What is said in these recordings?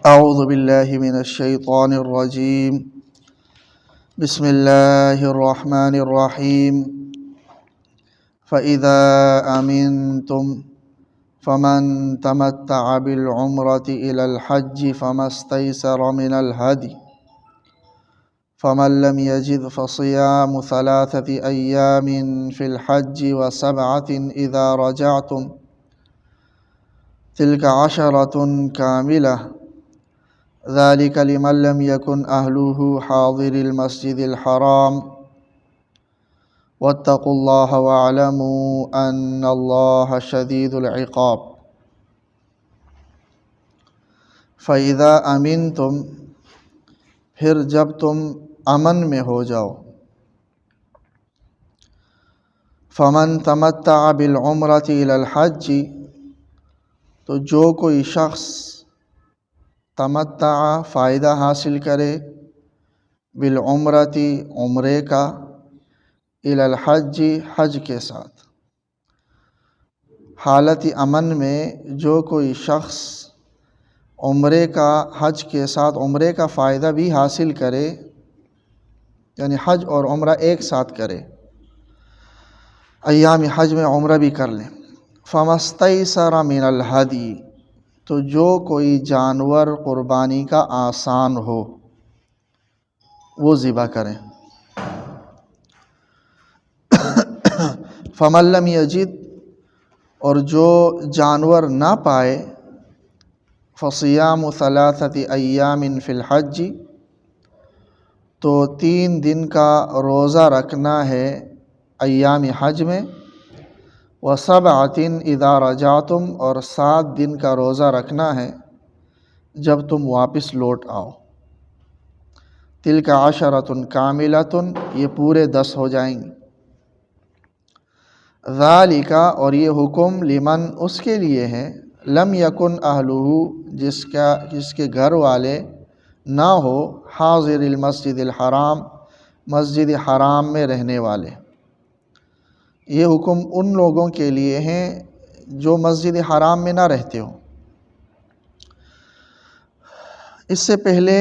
اعوذ باللہ من الشیطان الرجیم بسم اللہ الرحمن الرحیم فَإِذَا أَمِنْتُمْ فَمَنْ تَمَتَّعَ بِالْعُمْرَةِ إِلَى الْحَجِّ فَمَا اسْتَيْسَرَ مِنَ الْهَدْيِ فَمَنْ لَمْ يَجِدْ فَصِيَامُ 3 أَيَّامٍ فِي الْحَجِّ و7 إِذَا رَجَعْتُمْ تِلْكَ 10 كَامِلَةٌ ذلك لمن لم يكن أهله حاضر المسجد الحرام واتقوا الله واعلموا أن الله شديد العقاب فإذا أمنتم پھر جب تم امن میں ہو جاؤ فمن تمتع بالعمرة إلى الحج تو جو کوئی شخص تمتع فائدہ حاصل کرے بالعمرتی عمرے کا الی الحج حج کے ساتھ حالت امن میں جو کوئی شخص عمرے کا حج کے ساتھ عمرے کا فائدہ بھی حاصل کرے یعنی حج اور عمرہ ایک ساتھ کرے ایام حج میں عمرہ بھی کر لیں فَمَسْتَيْسَرَ مِنَ الْهَدْيِ تو جو کوئی جانور قربانی کا آسان ہو وہ ذبح کریں فَمَن لَّمْ يَجِدْ اور جو جانور نہ پائے فَصِيَامُ 3 أَيَّامٍ فِي الْحَجِّ تو 3 دن کا روزہ رکھنا ہے ایام حج میں و7 إِذَا رَجَعْتُمْ اور 7 دن کا روزہ رکھنا ہے جب تم واپس لوٹ آؤ تِلْكَ 10 كَامِلَةٌ یہ پورے 10 ہو جائیں گے ذَلِكَ اور یہ حکم لمن اس کے لیے ہے لم یکن اہلہ جس کے گھر والے نہ ہو حاضر المسجد الحرام مسجد حرام میں رہنے والے یہ حکم ان لوگوں کے لیے ہیں جو مسجد حرام میں نہ رہتے ہوں اس سے پہلے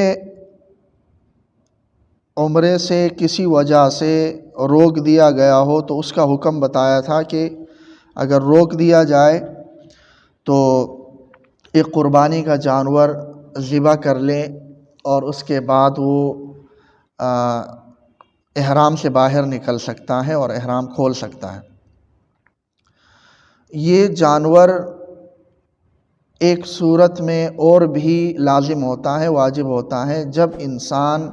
عمرے سے کسی وجہ سے روک دیا گیا ہو تو اس کا حکم بتایا تھا کہ اگر روک دیا جائے تو ایک قربانی کا جانور ذبح کر لیں اور اس کے بعد وہ احرام سے باہر نکل سکتا ہے اور احرام کھول سکتا ہے یہ جانور ایک صورت میں اور بھی لازم ہوتا ہے واجب ہوتا ہے جب انسان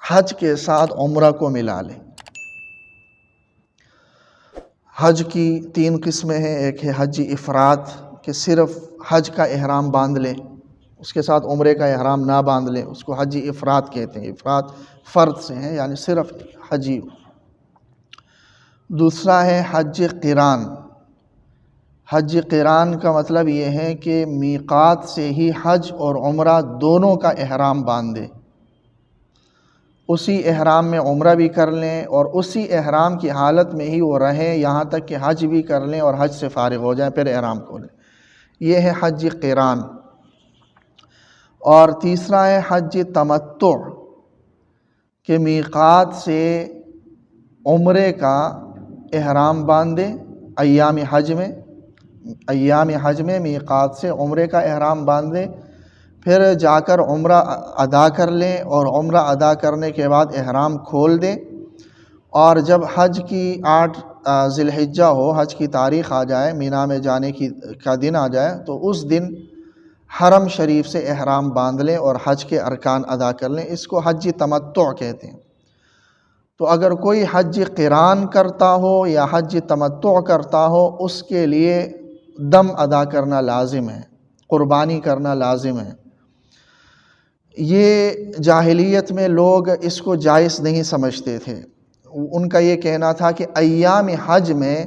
حج کے ساتھ عمرہ کو ملا لے حج کی 3 قسمیں ہیں ایک ہے حج افراد کہ صرف حج کا احرام باندھ لے اس کے ساتھ عمرے کا احرام نہ باندھ لے اس کو حج افراد کہتے ہیں افراد فرد سے ہیں یعنی صرف حجی دوسرا ہے حج قران حج قران کا مطلب یہ ہے کہ میقات سے ہی حج اور عمرہ دونوں کا احرام باندھے اسی احرام میں عمرہ بھی کر لیں اور اسی احرام کی حالت میں ہی وہ رہیں یہاں تک کہ حج بھی کر لیں اور حج سے فارغ ہو جائیں پھر احرام کھولیں یہ ہے حج قران اور تیسرا ہے حج تمتع کہ میقات سے عمرے کا احرام باندھے ایام حج میں میقات سے عمرے کا احرام باندھے پھر جا کر عمرہ ادا کر لیں اور عمرہ ادا کرنے کے بعد احرام کھول دیں اور جب حج کی 8 ذی الحجہ ہو حج کی تاریخ آ جائے مینا میں جانے کا دن آ جائے تو اس دن حرم شریف سے احرام باندھ لیں اور حج کے ارکان ادا کر لیں اس کو حج تمتع کہتے ہیں تو اگر کوئی حج قران کرتا ہو یا حج تمتع کرتا ہو اس کے لیے دم ادا کرنا لازم ہے قربانی کرنا لازم ہے یہ جاہلیت میں لوگ اس کو جائز نہیں سمجھتے تھے ان کا یہ کہنا تھا کہ ایام حج میں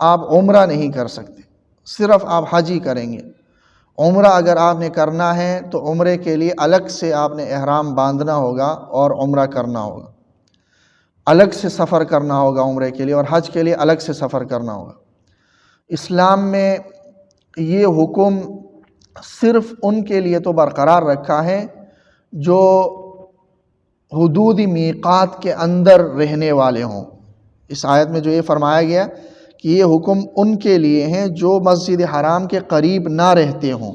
آپ عمرہ نہیں کر سکتے صرف آپ حج ہی کریں گے عمرہ اگر آپ نے کرنا ہے تو عمرے کے لیے الگ سے آپ نے احرام باندھنا ہوگا اور عمرہ کرنا ہوگا الگ سے سفر کرنا ہوگا عمرے کے لیے اور حج کے لیے الگ سے سفر کرنا ہوگا اسلام میں یہ حکم صرف ان کے لیے تو برقرار رکھا ہے جو حدود میقات کے اندر رہنے والے ہوں۔ اس آیت میں جو یہ فرمایا گیا کہ یہ حکم ان کے لیے ہیں جو مسجد حرام کے قریب نہ رہتے ہوں۔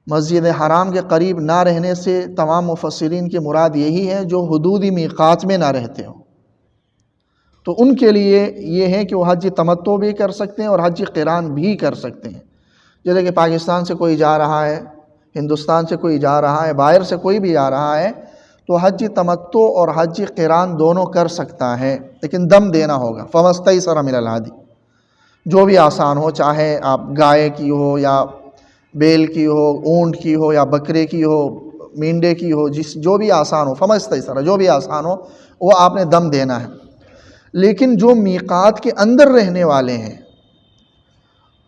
مسجد حرام کے قریب نہ رہنے سے تمام مفسرین کی مراد یہی ہے جو حدود میقات میں نہ رہتے ہوں، تو ان کے لیے یہ ہے کہ وہ حج تمتع بھی کر سکتے ہیں اور حج قران بھی کر سکتے ہیں۔ جیسے کہ پاکستان سے کوئی جا رہا ہے، ہندوستان سے کوئی جا رہا ہے، باہر سے کوئی بھی جا رہا ہے، تو حج تمتع اور حج قران دونوں کر سکتا ہے، لیکن دم دینا ہوگا۔ فَمَسْتَيْسَرَ مِنَ الْهَدْيِ، جو بھی آسان ہو، چاہے آپ گائے کی ہو یا بیل کی ہو، اونٹ کی ہو یا بکرے کی ہو، مینڈے کی ہو، جو بھی آسان ہو، فَمَسْتَيْسَرَ، جو بھی آسان ہو وہ آپ نے دم دینا ہے۔ لیکن جو میقات کے اندر رہنے والے ہیں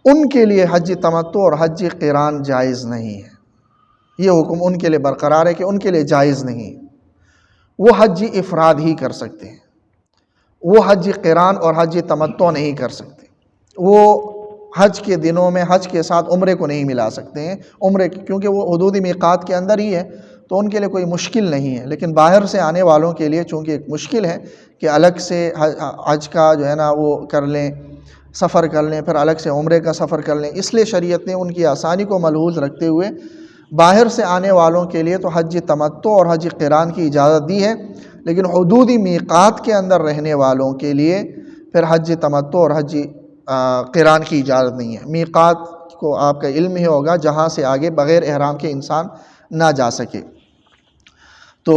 ان کے لیے حج تمتع اور حج قران جائز نہیں ہے۔ یہ حکم ان کے لیے برقرار ہے کہ ان کے لیے جائز نہیں ہے، وہ حج افراد ہی کر سکتے ہیں، وہ حج قران اور حج تمتع نہیں کر سکتے۔ وہ حج کے دنوں میں حج کے ساتھ عمرے کو نہیں ملا سکتے ہیں، عمرے کیونکہ وہ حدود میقات کے اندر ہی ہے تو ان کے لیے کوئی مشکل نہیں ہے۔ لیکن باہر سے آنے والوں کے لیے چونکہ ایک مشکل ہے کہ الگ سے حج کا جو ہے نا وہ کر لیں، سفر کر لیں، پھر الگ سے عمرے کا سفر کر لیں، اس لیے شریعت نے ان کی آسانی کو ملحوظ رکھتے ہوئے باہر سے آنے والوں کے لیے تو حج تمتع اور حج قران کی اجازت دی ہے، لیکن حدود میقات کے اندر رہنے والوں کے لیے پھر حج تمتع اور حج قران کی اجازت نہیں ہے۔ میقات کو آپ کا علم ہی ہوگا جہاں سے آگے بغیر احرام کے انسان نہ جا سکے۔ تو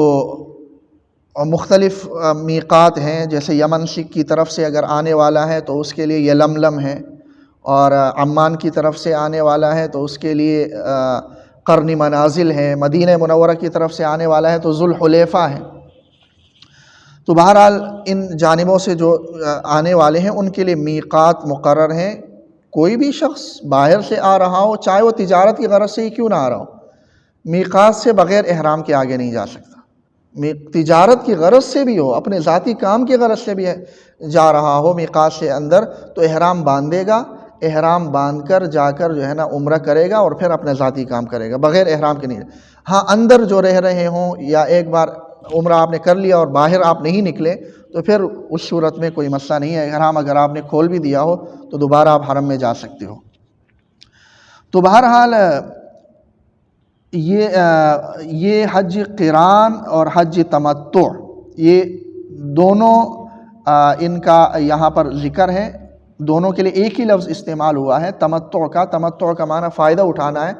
مختلف میقات ہیں، جیسے یمن کی طرف سے اگر آنے والا ہے تو اس کے لیے یلملم ہے، اور عمان کی طرف سے آنے والا ہے تو اس کے لیے قرن منازل ہے، مدینہ منورہ کی طرف سے آنے والا ہے تو ذوالحلیفہ ہے۔ تو بہرحال ان جانبوں سے جو آنے والے ہیں ان کے لیے میقات مقرر ہیں۔ کوئی بھی شخص باہر سے آ رہا ہو، چاہے وہ تجارت کی غرض سے ہی کیوں نہ آ رہا ہو، میقات سے بغیر احرام کے آگے نہیں جا سکتا۔ تجارت کی غرض سے بھی ہو، اپنے ذاتی کام کی غرض سے بھی جا رہا ہو میقات سے اندر، تو احرام باندھے گا، احرام باندھ کر جا کر جو ہے نا عمرہ کرے گا اور پھر اپنے ذاتی کام کرے گا، بغیر احرام کے نہیں۔ ہاں اندر جو رہ رہے ہوں یا ایک بار عمرہ آپ نے کر لیا اور باہر آپ نہیں نکلے تو پھر اس صورت میں کوئی مسئلہ نہیں ہے، احرام اگر آپ نے کھول بھی دیا ہو تو دوبارہ آپ حرم میں جا سکتے ہو۔ تو بہرحال یہ حج قران اور حج تمتع یہ دونوں ان کا یہاں پر ذکر ہے، دونوں کے لیے ایک ہی لفظ استعمال ہوا ہے تمتع کا معنی فائدہ اٹھانا ہے۔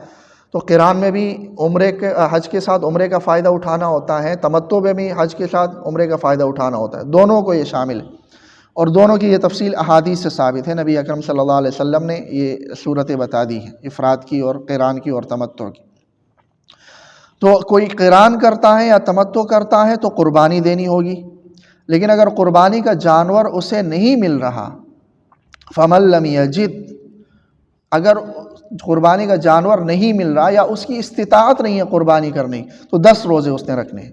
تو قران میں بھی حج کے ساتھ عمرے کا فائدہ اٹھانا ہوتا ہے، تمتع میں بھی حج کے ساتھ عمرے کا فائدہ اٹھانا ہوتا ہے، دونوں کو یہ شامل ہے، اور دونوں کی یہ تفصیل احادیث سے ثابت ہے۔ نبی اکرم صلی اللہ علیہ وسلم نے یہ صورتیں بتا دی ہیں، افراد کی اور قران کی اور تمتع کی۔ تو کوئی قران کرتا ہے یا تمتع کرتا ہے تو قربانی دینی ہوگی، لیکن اگر قربانی کا جانور اسے نہیں مل رہا، فَمَن لَّمْ يَجِدْ، اگر قربانی کا جانور نہیں مل رہا یا اس کی استطاعت نہیں ہے قربانی کرنے، تو 10 روزے اس نے رکھنے ہیں،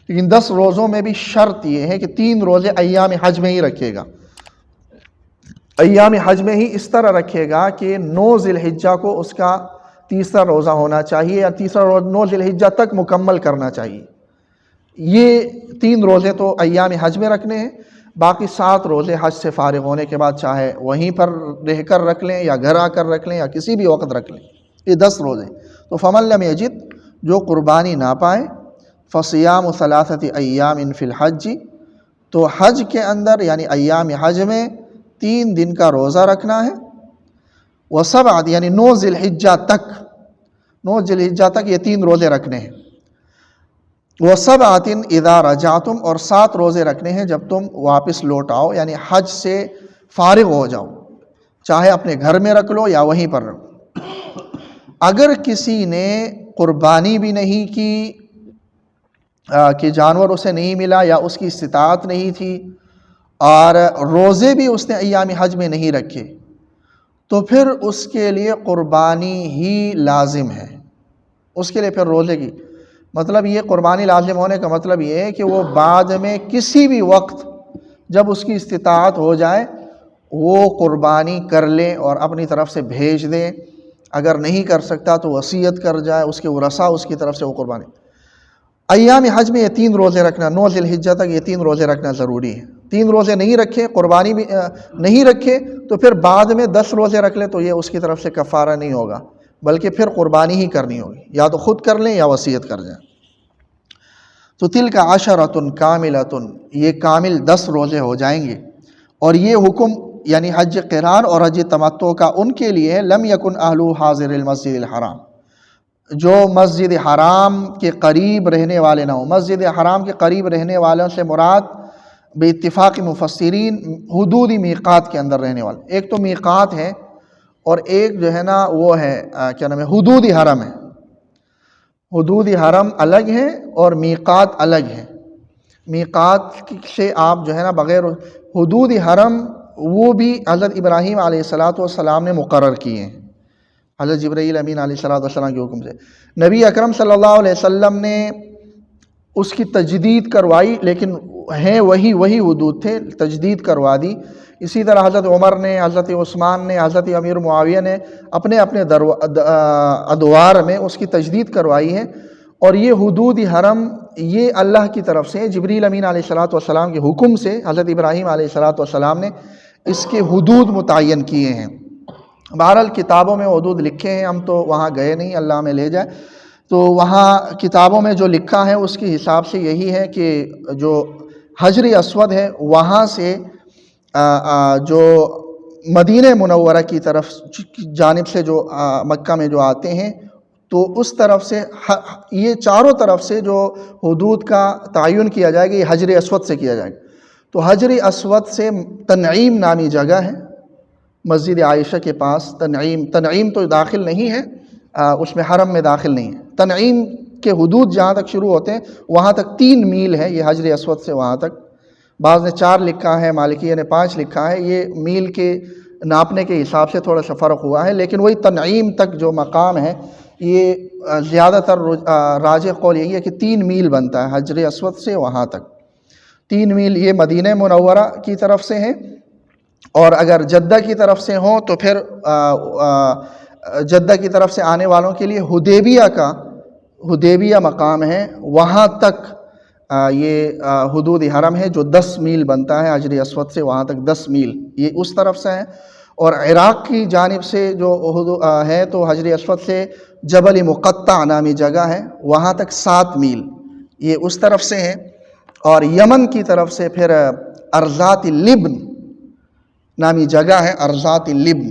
لیکن 10 روزوں میں بھی شرط یہ ہے کہ 3 روزے ایام حج میں ہی رکھے گا۔ ایام حج میں ہی اس طرح رکھے گا کہ 9 ذی الحجہ کو اس کا تیسرا روزہ ہونا چاہیے، یا تیسرا روزہ 9 ذی الحجہ تک مکمل کرنا چاہیے۔ یہ 3 روزے تو ایام حج میں رکھنے ہیں، باقی 7 روزے حج سے فارغ ہونے کے بعد چاہے وہیں پر رہ کر رکھ لیں یا گھر آ کر رکھ لیں یا کسی بھی وقت رکھ لیں۔ یہ 10 روزے۔ تو فَمَن لَّمْ يَجِدْ، جو قربانی نہ پائے، فَصِيَامُ 3 أَيَّامٍ فِي الْحَجِّ، تو حج کے اندر یعنی ایام حج میں 3 دن کا روزہ رکھنا ہے، وَسَبْعَةٍ یعنی 9 ذی الحجہ تک، 9 ذی الحجہ تک یہ 3 روزے رکھنے ہیں، وَسَبْعَةٍ إِذَا رَجَعْتُمْ، اور 7 روزے رکھنے ہیں جب تم واپس لوٹ آؤ، یعنی حج سے فارغ ہو جاؤ، چاہے اپنے گھر میں رکھ لو یا وہیں پر رکھو۔ اگر کسی نے قربانی بھی نہیں کی کہ جانور اسے نہیں ملا یا اس کی استطاعت نہیں تھی، اور روزے بھی اس نے ایام حج میں نہیں رکھے، تو پھر اس کے لیے قربانی ہی لازم ہے۔ اس کے لیے پھر روزے کی مطلب یہ قربانی لازم ہونے کا مطلب یہ ہے کہ وہ بعد میں کسی بھی وقت جب اس کی استطاعت ہو جائے وہ قربانی کر لے اور اپنی طرف سے بھیج دے، اگر نہیں کر سکتا تو وصیت کر جائے، اس کے ورثاء اس کی طرف سے وہ قربانی۔ ایام حج میں یہ 3 روزے رکھنا، 9 ذی الحجہ تک یہ 3 روزے رکھنا ضروری ہے۔ 3 روزے نہیں رکھے، قربانی بھی نہیں رکھے، تو پھر بعد میں 10 روزے رکھ لیں تو یہ اس کی طرف سے کفارہ نہیں ہوگا، بلکہ پھر قربانی ہی کرنی ہوگی، یا تو خود کر لیں یا وصیت کر جائیں۔ تو تلک عشرۃ کاملۃ، یہ کامل 10 روزے ہو جائیں گے۔ اور یہ حکم یعنی حج قران اور حج تمتع کا ان کے لیے ہے، لم یکن اہل حاضر المسجد الحرام، جو مسجد حرام کے قریب رہنے والے نہ ہوں۔ مسجد حرام کے قریب رہنے والوں سے مراد بے اتفاق مفسرین حدود میقات کے اندر رہنے والے، ایک تو میقات ہے اور ایک جو ہے نا وہ ہے کیا نام ہے، حدود حرم ہے۔ حدود حرم الگ ہے اور میقات الگ ہے۔ میقات سے آپ جو ہے نا بغیر حدود حرم وہ بھی حضرت ابراہیم علیہ السلام نے مقرر کیے ہیں، حضرت جبرائیل امین علیہ السلام کے حکم سے۔ نبی اکرم صلی اللہ علیہ وسلم نے اس کی تجدید کروائی، لیکن ہیں وہی حدود تھے، تجدید کروا دی۔ اسی طرح حضرت عمر نے، حضرت عثمان نے، حضرت امیر معاویہ نے اپنے ادوار میں اس کی تجدید کروائی ہے۔ اور یہ حدود حرم یہ اللہ کی طرف سے جبریل امین علیہ السلام کے حکم سے حضرت ابراہیم علیہ السلام نے اس کے حدود متعین کیے ہیں۔ بہرحال کتابوں میں حدود لکھے ہیں، ہم تو وہاں گئے نہیں، اللہ ہمیں لے جائے، تو وہاں کتابوں میں جو لکھا ہے اس کے حساب سے یہی ہے کہ جو حجر اسود ہے وہاں سے جو مدینہ منورہ کی طرف جانب سے جو مکہ میں جو آتے ہیں، تو اس طرف سے یہ چاروں طرف سے جو حدود کا تعین کیا جائے گا یہ حجر اسود سے کیا جائے گا۔ تو حجر اسود سے تنعیم نامی جگہ ہے مسجد عائشہ کے پاس، تنعیم تو داخل نہیں ہے اس میں، حرم میں داخل نہیں ہے۔ تنعیم کے حدود جہاں تک شروع ہوتے ہیں وہاں تک 3 میل ہے، یہ حجر اسود سے وہاں تک۔ بعض نے 4 لکھا ہے، مالکیہ نے 5 لکھا ہے، یہ میل کے ناپنے کے حساب سے تھوڑا سا فرق ہوا ہے، لیکن وہی تنعیم تک جو مقام ہے یہ زیادہ تر راجح قول یہی ہے کہ 3 میل بنتا ہے حجر اسود سے وہاں تک۔ 3 میل یہ مدینہ منورہ کی طرف سے ہیں، اور اگر جدہ کی طرف سے ہوں تو پھر جدہ کی طرف سے آنے والوں کے لیے حدیبیہ مقام ہے، وہاں تک یہ حدود حرم ہے جو 10 میل بنتا ہے حجر اسود سے وہاں تک 10 میل یہ اس طرف سے ہے۔ اور عراق کی جانب سے جو ہے تو حجر اسود سے جبل مقطع نامی جگہ ہے، وہاں تک 7 میل یہ اس طرف سے ہے۔ اور یمن کی طرف سے پھر ارضات اللبن نامی جگہ ہے، ارضات اللبن،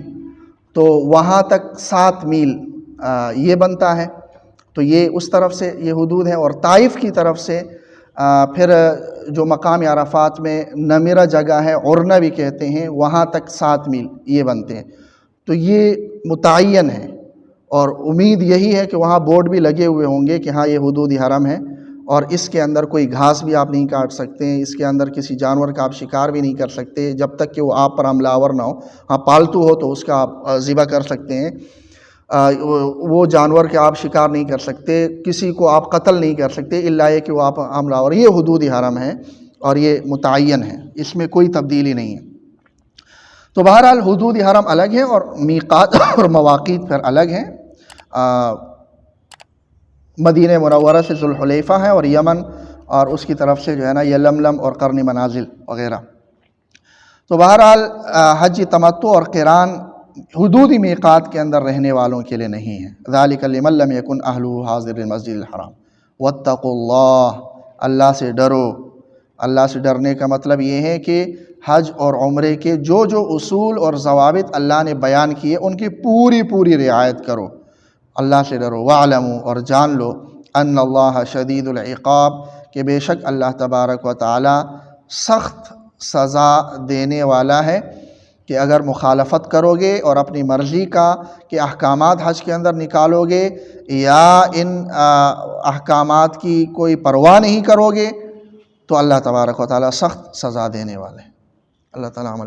تو وہاں تک 7 میل یہ بنتا ہے، تو یہ اس طرف سے یہ حدود ہے۔ اور طائف کی طرف سے پھر جو مقام عرفات میں نمیرہ جگہ ہے، عرنہ بھی کہتے ہیں، وہاں تک 7 میل یہ بنتے ہیں۔ تو یہ متعین ہے، اور امید یہی ہے کہ وہاں بورڈ بھی لگے ہوئے ہوں گے کہ ہاں یہ حدود حرم ہے، اور اس کے اندر کوئی گھاس بھی آپ نہیں کاٹ سکتے ہیں، اس کے اندر کسی جانور کا آپ شکار بھی نہیں کر سکتے جب تک کہ وہ آپ پر حملہ آور نہ ہو۔ ہاں پالتو ہو تو اس کا آپ ذبح کر سکتے ہیں، وہ جانور کے آپ شکار نہیں کر سکتے، کسی کو آپ قتل نہیں کر سکتے الا یہ کہ وہ آپ حملہ آور۔ یہ حدود حرم ہے اور یہ متعین ہے، اس میں کوئی تبدیلی نہیں ہے۔ تو بہرحال حدود حرم الگ ہے اور میقات اور مواقیت پھر الگ ہیں۔ مدینہ منورہ سے ذوالحلیفہ ہے، اور یمن اور اس کی طرف سے جو ہے نا یلملم اور قرن منازل وغیرہ۔ تو بہرحال حج تمتع اور قران حدودی میقات کے اندر رہنے والوں کے لیے نہیں ہے۔ ذالک لمن لم یکن اہلہ حاضر المسجد الحرام واتقوا اللہ، اللہ سے ڈرو۔ اللہ سے ڈرنے کا مطلب یہ ہے کہ حج اور عمرے کے جو اصول اور ضوابط اللہ نے بیان کیے ان کی پوری رعایت کرو، اللہ سے ڈرو۔ وَاعْلَمُوا، اور جان لو، ان اللہ شدید العقاب، کہ بے شک اللہ تبارک و تعالی سخت سزا دینے والا ہے، کہ اگر مخالفت کرو گے اور اپنی مرضی کا کہ احکامات حج کے اندر نکالو گے یا ان احکامات کی کوئی پرواہ نہیں کرو گے تو اللہ تبارک و تعالی سخت سزا دینے والے ہیں۔ اللہ تعالی عمل